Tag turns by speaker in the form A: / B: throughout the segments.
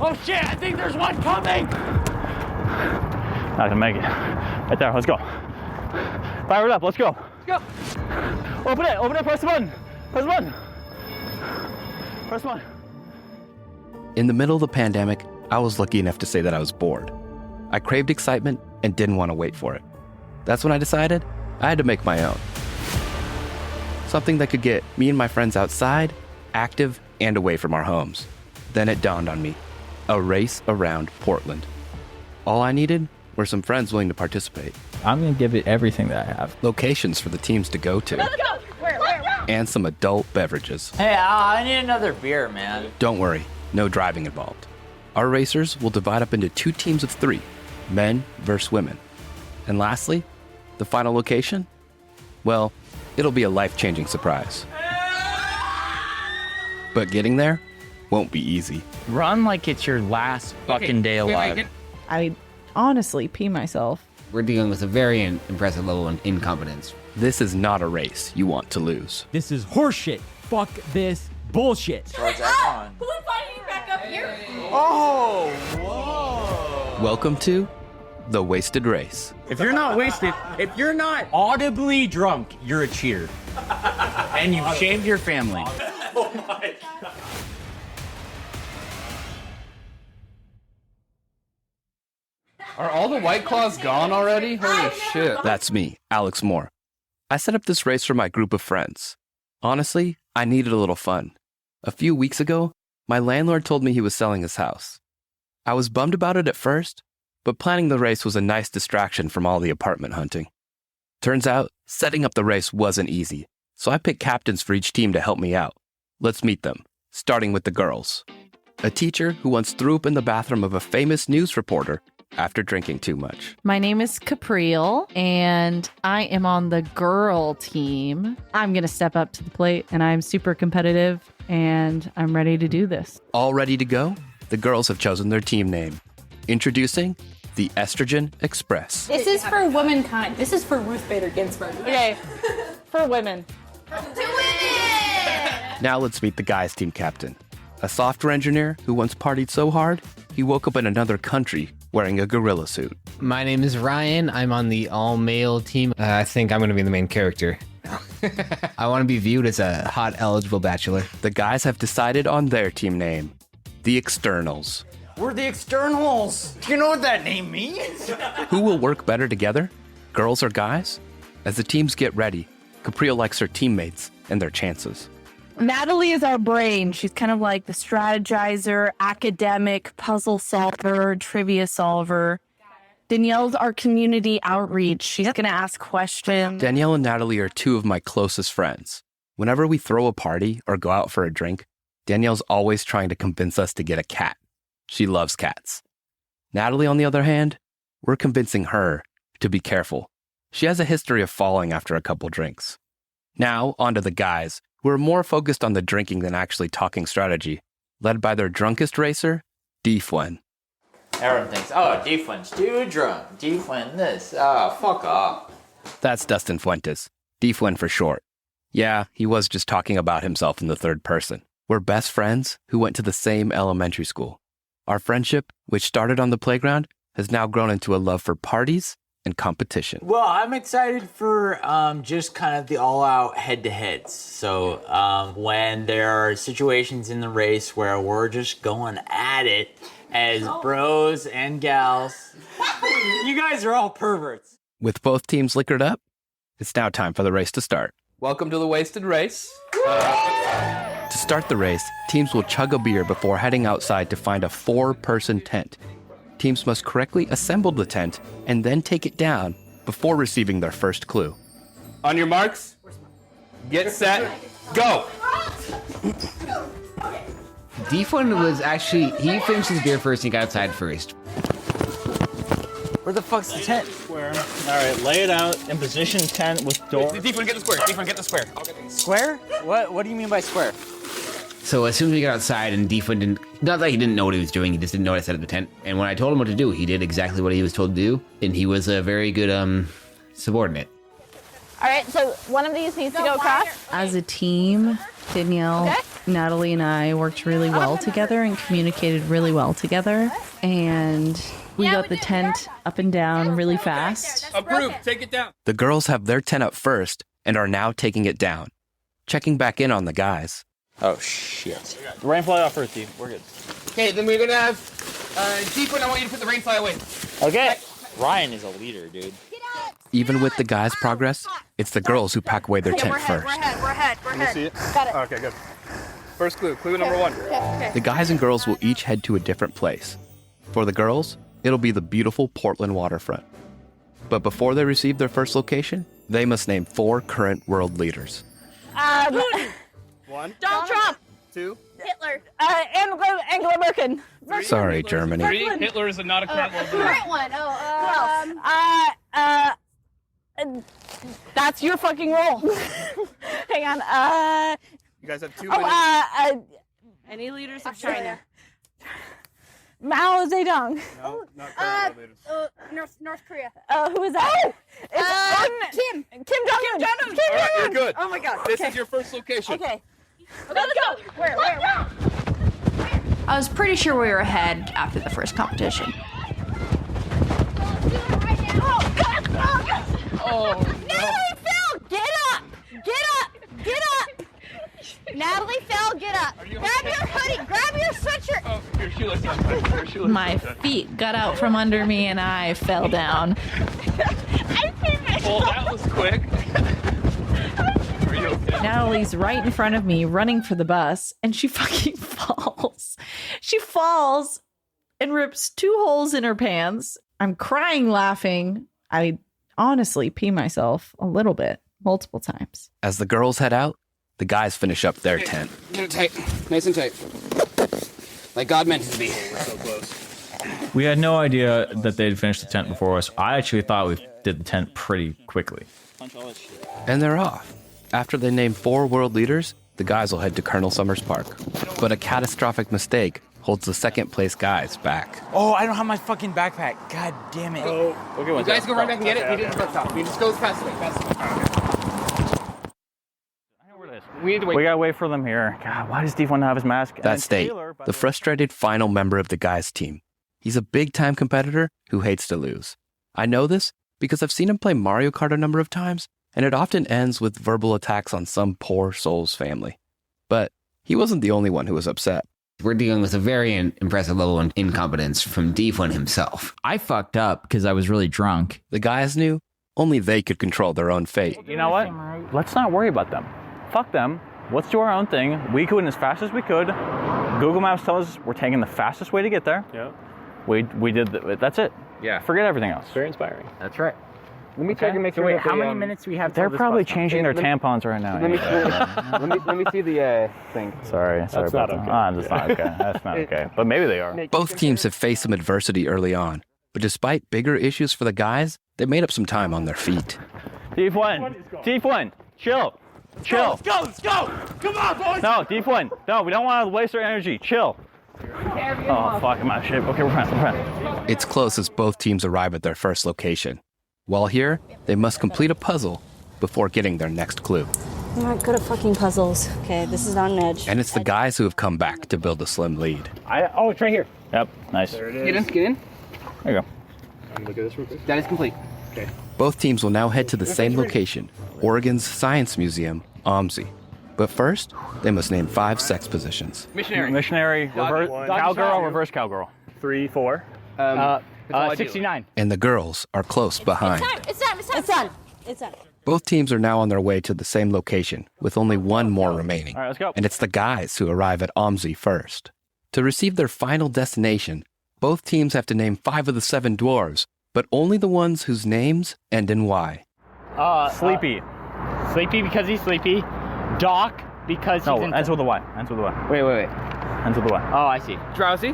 A: Oh shit, I think there's one coming! Not gonna make it. Right there, let's go. Fire it up, let's go. Let's go. Open it, press the button. Press the button. Press one.
B: In the middle of the pandemic, I was lucky enough to say that I was bored. I craved excitement and didn't want to wait for it. That's when I decided I had to make my own. Something that could get me and my friends outside, active, and away from our homes. Then it dawned on me. A race around Portland. All I needed were some friends willing to participate.
A: I'm gonna give it everything that I have.
B: Locations for the teams to go to.
C: Let's go! Where?
B: And some adult beverages.
D: Hey, I need another beer, man.
B: Don't worry, no driving involved. Our racers will divide up into 2 teams of 3, men versus women. And lastly, the final location? Well, it'll be a life-changing surprise. But getting there won't be easy.
A: Run like it's your last fucking day alive.
E: I honestly pee myself.
F: We're dealing with a very impressive level of incompetence.
B: This is not a race you want to lose.
G: This is horseshit. Fuck this bullshit.
C: Who invited you back up here?
A: Oh, whoa.
B: Welcome to The Wasted Race.
G: If you're not wasted, if you're not audibly drunk, you're a cheer. And you've shamed your family.
A: Oh my God.
H: Are all the White Claws gone already? Holy shit.
B: That's me, Alex Moore. I set up this race for my group of friends. Honestly, I needed a little fun. A few weeks ago, my landlord told me he was selling his house. I was bummed about it at first, but planning the race was a nice distraction from all the apartment hunting. Turns out, setting up the race wasn't easy, so I picked captains for each team to help me out. Let's meet them, starting with the girls. A teacher who once threw up in the bathroom of a famous news reporter after drinking too much.
E: My name is Capriel, and I am on the girl team. I'm going to step up to the plate, and I'm super competitive, and I'm ready to do this.
B: All ready to go? The girls have chosen their team name. Introducing the Estrogen Express.
C: This is for womankind. This is for Ruth Bader Ginsburg.
E: Okay, for women.
C: To women!
B: Now let's meet the guys' team captain. A software engineer who once partied so hard, he woke up in another country wearing a gorilla suit.
F: My name is Ryan. I'm on the all-male team. I think I'm going to be the main character. I want to be viewed as a hot, eligible bachelor.
B: The guys have decided on their team name, the Externals.
D: We're the Externals. Do you know what that name means?
B: Who will work better together, girls or guys? As the teams get ready, Capriel likes her teammates and their chances.
E: Natalie is our brain. She's kind of like the strategizer, academic, puzzle solver, trivia solver. Danielle's our community outreach. She's going to ask questions.
B: Danielle and Natalie are 2 of my closest friends. Whenever we throw a party or go out for a drink, Danielle's always trying to convince us to get a cat. She loves cats. Natalie, on the other hand, we're convincing her to be careful. She has a history of falling after a couple drinks. Now, on to the guys, who are more focused on the drinking than actually talking strategy, led by their drunkest racer, Defwen.
D: Everyone thinks, oh, Deflin's too drunk. Deflin this. Oh, fuck off.
B: That's Dustin Fuentes, Defwen for short. Yeah, he was just talking about himself in the third person. We're best friends who went to the same elementary school. Our friendship, which started on the playground, has now grown into a love for parties and competition.
D: Well, I'm excited for just kind of the all-out head-to-heads. So when there are situations in the race where we're just going at it as bros and gals, you guys are all perverts.
B: With both teams liquored up, it's now time for the race to start.
H: Welcome to the Wasted Race.
B: To start the race, teams will chug a beer before heading outside to find a 4-person tent. Teams must correctly assemble the tent and then take it down before receiving their first clue.
H: On your marks, get set, go!
F: Defun was actually, he finished his beer first and he got outside first.
D: Where the fuck's the tent?
A: Square. All right, lay it out in position 10 with door.
H: Defun, get the square. Defun, get the square.
D: Square? What do you mean by square?
F: So as soon as we got outside and Defun didn't, not that he didn't know what he was doing, he just didn't know what I said at the tent. And when I told him what to do, he did exactly what he was told to do. And he was a very good subordinate.
C: All right, so one of these needs to go across.
E: As a team, Danielle, Natalie and I worked really well together and communicated really well together. And we got the tent up and down really fast.
G: Approved. Take it down.
B: The girls have their tent up first and are now taking it down, checking back in on the guys.
G: Oh, shit.
A: The rain fly off first, Steve. We're good.
F: Okay, then we're gonna have Deepwood. I want you to put the rain fly away.
A: Okay.
G: Ryan is a leader, dude.
B: Even with the guys' progress, it's the girls who pack away their tent first.
C: We're ahead.
H: Can you see it?
C: Got it.
H: Okay, good. First clue. Clue number 1.
C: Okay.
B: The guys and girls will each head to a different place. For the girls, it'll be the beautiful Portland waterfront. But before they receive their first location, they must name 4 current world leaders.
H: 1,
C: Donald Trump.
H: 2,
C: Hitler.
E: Angela Merkel.
B: Sorry, Germany.
H: 3. Hitler is not a current world leader.
C: Current one. Oh,
E: That's your fucking role. Hang on.
H: You guys have 2 minutes.
E: Any leaders of China? Mao Zedong.
H: No, not current world leaders.
C: North Korea.
E: Who is that?
C: Kim.
E: Kim Jong-un.
H: All right, you're good.
C: Oh my God.
H: This is your first location.
E: Okay.
C: Let's go. Where? I was pretty sure we were ahead after the first competition.
H: Oh,
C: Natalie, Phil, get up! Natalie, Phil, get up! Grab your hoodie, grab your sweatshirt.
H: Oh, your shoelace on fire. Your shoelace
E: My
H: on fire.
E: feet got out from under me and I fell down.
H: Oh, that was quick. Are you okay?
E: Natalie's right in front of me running for the bus and she fucking falls. She falls and rips 2 holes in her pants. I'm crying laughing. I honestly pee myself a little bit, multiple times.
B: As the girls head out, the guys finish up their tent.
F: Get it tight, nice and tight, like God meant it to be.
H: So close.
A: We had no idea that they'd finished the tent before us. I actually thought we did the tent pretty quickly.
B: And they're off. After they name 4 world leaders, the guys will head to Colonel Summers Park. But a catastrophic mistake holds the second place guys back.
D: Oh, I don't have my fucking backpack. God damn it.
H: Oh, okay,
F: You guys go right back and get it. We didn't stop. We just go fast away. We need to wait.
A: We gotta wait for them here. God, why does Steve want to have his mask? And
B: That's State,
A: Taylor, by
B: the frustrated final member of the guys' team. He's a big-time competitor who hates to lose. I know this because I've seen him play Mario Kart a number of times, and it often ends with verbal attacks on some poor soul's family. But he wasn't the only one who was upset.
F: We're dealing with a very impressive level of incompetence from D1 himself.
D: I fucked up because I was really drunk.
B: The guys knew only they could control their own fate.
A: You know what? Let's not worry about them. Fuck them. Let's do our own thing. We went as fast as we could. Google Maps tells us we're taking the fastest way to get there.
H: Yeah.
A: We did. That's it.
H: Yeah.
A: Forget everything else.
H: Very inspiring.
D: That's right.
H: Let me check and make
D: So
H: sure.
D: wait,
H: that
D: how
H: they,
D: many minutes do we have?
A: They're
D: till this
A: probably
D: bus
A: changing their
H: Let me-
A: tampons right now.
H: let me see the thing.
A: Sorry
H: That's
A: about
H: not
A: that.
H: okay.
A: That's not okay. That's not okay. But maybe they are.
B: Both teams have faced some adversity early on, but despite bigger issues for the guys, they made up some time on their feet.
A: Deep one. Chill.
G: Let's go! Come on, boys!
A: No, deep one. No, we don't want to waste our energy. Chill. Oh, fuck, I'm out of shape. Okay, we're fine.
B: It's close as both teams arrive at their first location. While here, they must complete a puzzle before getting their next clue.
I: I'm not good at fucking puzzles. Okay, this is on an edge.
B: And it's the guys who have come back to build a slim lead.
G: Oh, it's right here.
A: Yep, nice.
H: There it
A: There
H: is.
F: Get in.
A: you go.
H: Look at this real quick.
F: That is complete.
B: Both teams will now head to the same location, Oregon's Science Museum, OMSI. But first, they must name 5 sex positions.
A: Missionary, reverse, cowgirl, reverse cowgirl.
H: 3, 4.
G: 69.
B: And the girls are close behind.
C: It's done.
I: It's done.
B: Both teams are now on their way to the same location, with only one more remaining.
A: All right, let's go.
B: And it's the guys who arrive at OMSI first. To receive their final destination, both teams have to name 5 of the 7 dwarves, but only the ones whose names end in Y.
A: Sleepy.
G: Sleepy because he's sleepy. Doc because he's
A: No, ends with a Y. Ends with a Y.
G: Wait.
A: Ends with a Y.
G: Oh, I see.
H: Drowsy?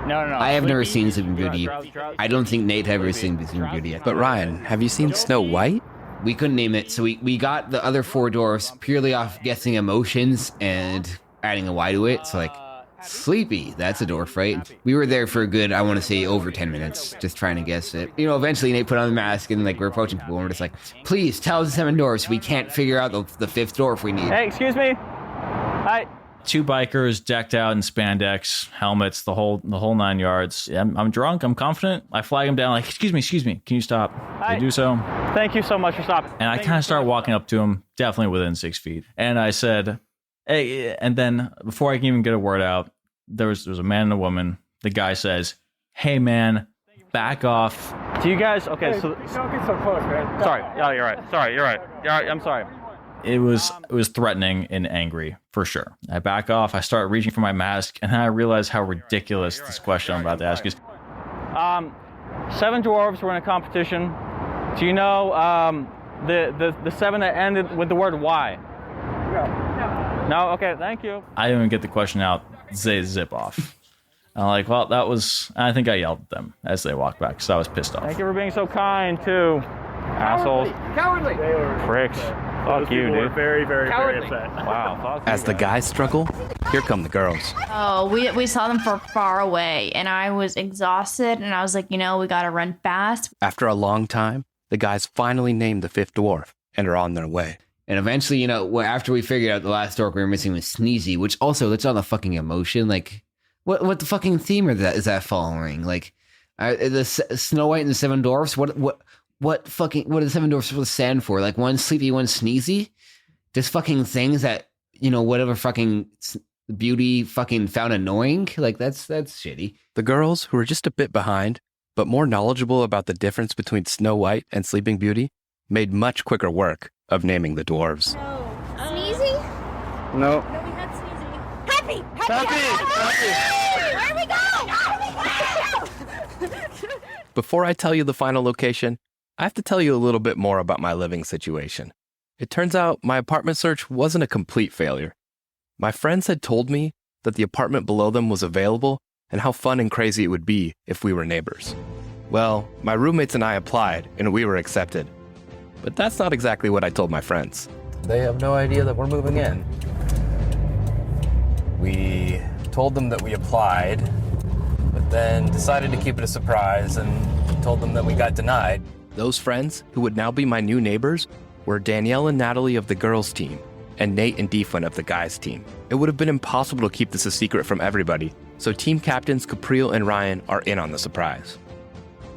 G: No.
F: I have never
G: Sleepy.
F: seen Sleeping Beauty. I don't think Nate ever seen Sleeping Beauty yet.
B: But Ryan, have you seen Snow White?
F: We couldn't name it, so we got the other 4 dwarfs purely off guessing emotions and adding a Y to it. So like, Sleepy, that's a dwarf, right? We were there for a good, I want to say, over 10 minutes, just trying to guess it. You know, eventually Nate put on the mask and like we're approaching people and we're just like, please tell us the 7 dwarfs. We can't figure out the 5th dwarf we need.
A: Hey, excuse me. Hi. 2 bikers decked out in spandex, helmets, the whole 9 yards. I'm drunk. I'm confident. I flag them down like, excuse me. Can you stop? They do so.
J: Thank you so much for stopping.
A: And I kind of start walking up to him, definitely within 6 feet. And I said, hey, and then before I can even get a word out, there was a man and a woman. The guy says, hey, man, back off.
J: Do you guys, okay,
K: Hey,
J: so.
K: don't get so close, man.
J: Sorry. Oh, you're right. Sorry, you're right. I'm sorry.
A: It was threatening and angry, for sure. I back off. I start reaching for my mask, and then I realize how ridiculous this question I'm about to ask is.
J: 7 dwarves were in a competition. Do you know the 7 that ended with the word Y? No? Okay, thank you.
A: I didn't even get the question out. They zip off. I'm like, well, I think I yelled at them as they walked back, because I was pissed off.
J: Thank you for being so kind, too. Assholes.
K: Cowardly.
J: Pricks. Fuck you, dude.
K: Very, very,
J: Cowardly.
K: very upset.
J: Wow, fuck
B: As
J: you
B: the
J: guys.
B: guys struggle, here come the girls.
C: Oh, we saw them from far away, and I was exhausted, and I was like, we gotta run fast.
B: After a long time, the guys finally named the 5th dwarf and are on their way.
F: And eventually, after we figured out the last dork we were missing was Sneezy, which also, that's on the fucking emotion. Like, what the fucking theme is that following? Like, the Snow White and the 7 Dwarfs, what are the 7 dwarfs supposed to stand for? Like, one sleepy, one sneezy? Just fucking things that, whatever fucking beauty fucking found annoying? Like, that's shitty.
B: The girls, who were just a bit behind, but more knowledgeable about the difference between Snow White and Sleeping Beauty, made much quicker work of naming the dwarves.
I: Sneezy?
J: No.
I: No, we had Sneezy. Happy! Where we go?
B: Before I tell you the final location, I have to tell you a little bit more about my living situation. It turns out my apartment search wasn't a complete failure. My friends had told me that the apartment below them was available and how fun and crazy it would be if we were neighbors. Well, my roommates and I applied and we were accepted. But that's not exactly what I told my friends. They have no idea that we're moving in. We told them that we applied, but then decided to keep it a surprise and told them that we got denied. Those friends, who would now be my new neighbors, were Danielle and Natalie of the girls' team, and Nate and Defun of the guys' team. It would have been impossible to keep this a secret from everybody, so team captains Capriel and Ryan are in on the surprise.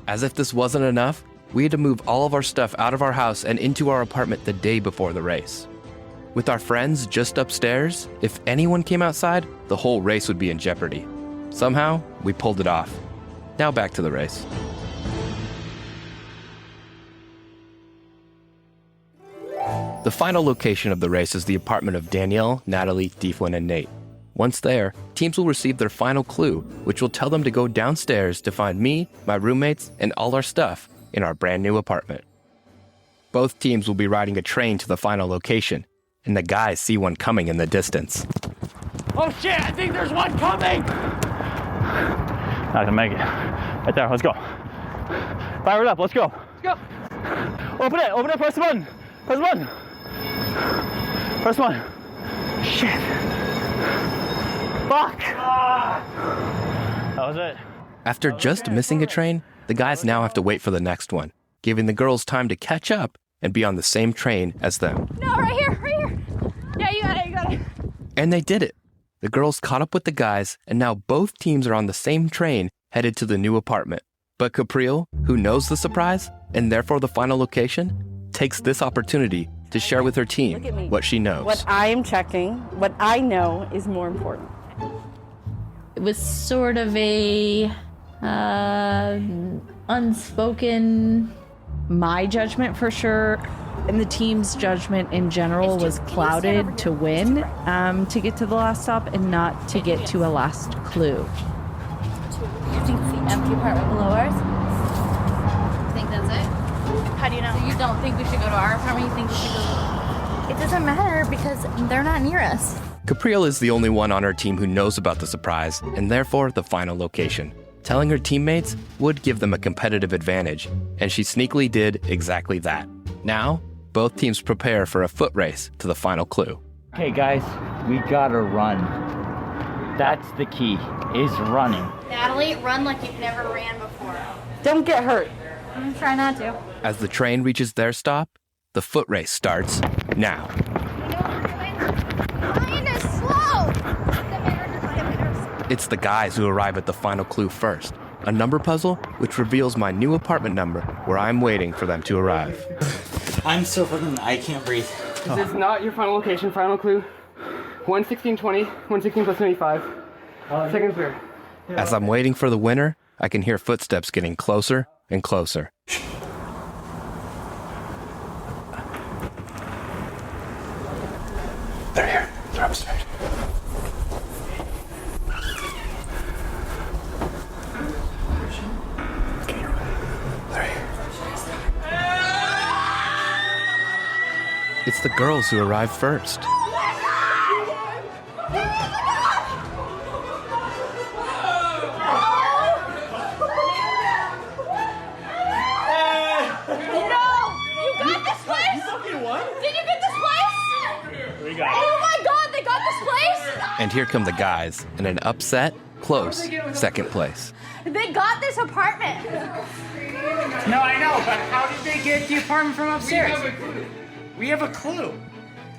B: As if this wasn't enough, we had to move all of our stuff out of our house and into our apartment the day before the race. With our friends just upstairs, if anyone came outside, the whole race would be in jeopardy. Somehow, we pulled it off. Now back to the race. The final location of the race is the apartment of Danielle, Natalie, Defwin, and Nate. Once there, teams will receive their final clue, which will tell them to go downstairs to find me, my roommates, and all our stuff in our brand new apartment. Both teams will be riding a train to the final location, and the guys see one coming in the distance.
J: Oh shit, I think there's one coming! Not gonna make it. Right there, let's go. Fire it up, let's go. Let's go. Open it, press the button. Press the button. Press the button. Shit. Fuck! That was it.
B: After just missing a train, the guys now have to wait for the next one, giving the girls time to catch up and be on the same train as them.
I: No, right here. Yeah, you got it.
B: And they did it. The girls caught up with the guys, and now both teams are on the same train headed to the new apartment. But Capriel, who knows the surprise, and therefore the final location, takes this opportunity to share with her team what she knows.
E: What I am checking, what I know is more important.
C: It was sort of a unspoken.
E: My judgment for sure, and the team's judgment in general was clouded to win, to get to the last stop and not to get to a last clue.
I: You think it's the empty apartment below ours?
C: I think that's it.
I: How do you know?
C: So you don't think we should go to our apartment? You think we should go?
I: It doesn't matter because they're not near us.
B: Capriel is the only one on her team who knows about the surprise, and therefore the final location. Telling her teammates would give them a competitive advantage, and she sneakily did exactly that. Now, both teams prepare for a foot race to the final clue.
J: Okay, guys, we gotta run. That's the key, is running.
C: Natalie, run like you've never ran before.
E: Don't get hurt.
I: I'm gonna try not to.
B: As the train reaches their stop, the foot race starts now.
I: Ryan is slow.
B: It's the guys who arrive at the final clue first, a number puzzle which reveals my new apartment number where I'm waiting for them to arrive.
D: I'm so fucking, I can't breathe.
K: This is not your final location, final clue. 11620, 116 plus 95. Second third.
B: As I'm waiting for the winner, I can hear footsteps getting closer and closer.
J: They're here. They're upstairs.
B: It's the girls who arrive first. And here come the guys in an upset, close second place.
I: They got this apartment.
G: No, I know, but how did they get the apartment from upstairs? We have a clue.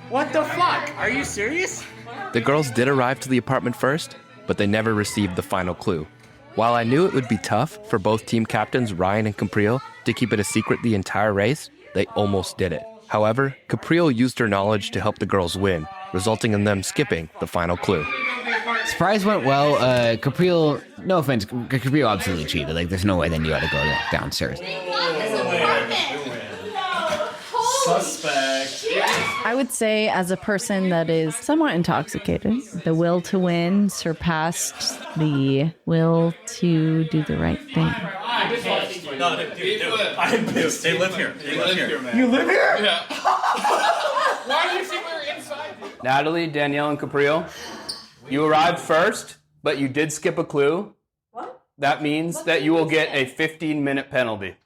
G: What the fuck? Are you serious?
B: The girls did arrive to the apartment first, but they never received the final clue. While I knew it would be tough for both team captains Ryan and Capriel to keep it a secret the entire race, they almost did it. However, Capriel used her knowledge to help the girls win, resulting in them skipping the final clue.
F: Surprise went well. Capriel, no offense, Capriel absolutely cheated. Like, there's no way they knew how to go downstairs.
J: Suspect.
E: I would say, as a person that is somewhat intoxicated, the will to win surpassed the will to do the right thing.
J: No, dude, I'm pissed. They live here. They live here, man.
G: You live here?
J: Yeah.
H: Why do you think we were inside?
L: Natalie, Danielle, and Capriel, you arrived first, but you did skip a clue. What? That means that you will get a 15-minute penalty.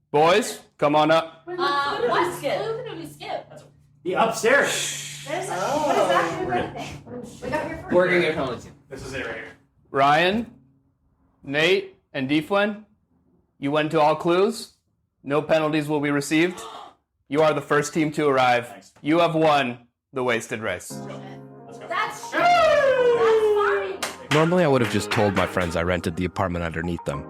L: Boys, come on up.
I: What skip? Who did we skip?
G: The upstairs.
I: What is that going to be? We got here first.
F: Working your penalty.
J: This is it right here.
L: Ryan, Nate, and Defwen, you went to all clues. No penalties will be received. You are the first team to arrive.
J: Thanks.
L: You have won the wasted race.
I: That's true. That's fine.
B: Normally, I would have just told my friends I rented the apartment underneath them.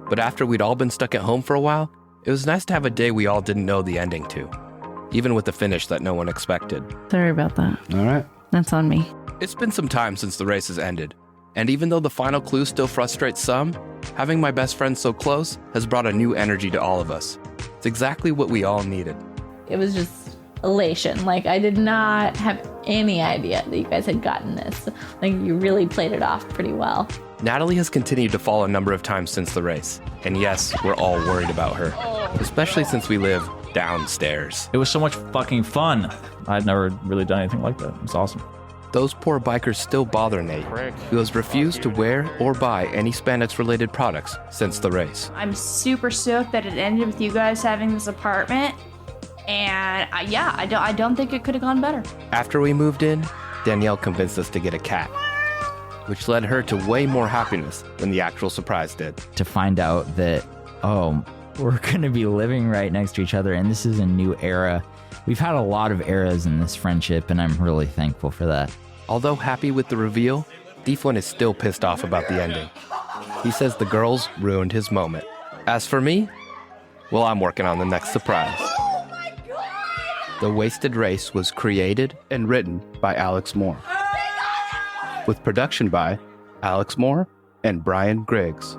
B: But after we'd all been stuck at home for a while, it was nice to have a day we all didn't know the ending to, even with the finish that no one expected.
E: Sorry about that.
F: All right.
E: That's on me.
B: It's been some time since the race has ended, and even though the final clue still frustrates some, having my best friend so close has brought a new energy to all of us. It's exactly what we all needed.
C: It was just elation. Like, I did not have any idea that you guys had gotten this. Like, you really played it off pretty well.
B: Natalie has continued to fall a number of times since the race, and yes, we're all worried about her, especially since we live downstairs.
A: It was so much fucking fun. I'd never really done anything like that. It was awesome.
B: Those poor bikers still bother Nate, who has refused to wear or buy any spandex-related products since the race.
C: I'm super stoked that it ended with you guys having this apartment. And I don't think it could have gone better.
B: After we moved in, Danielle convinced us to get a cat, which led her to way more happiness than the actual surprise did.
M: To find out that, we're going to be living right next to each other, and this is a new era. We've had a lot of eras in this friendship, and I'm really thankful for that.
B: Although happy with the reveal, Defwen is still pissed off about the ending. He says the girls ruined his moment. As for me, well, I'm working on the next surprise. The Wasted Race was created and written by Alex Moore, with production by Alex Moore and Brian Griggs.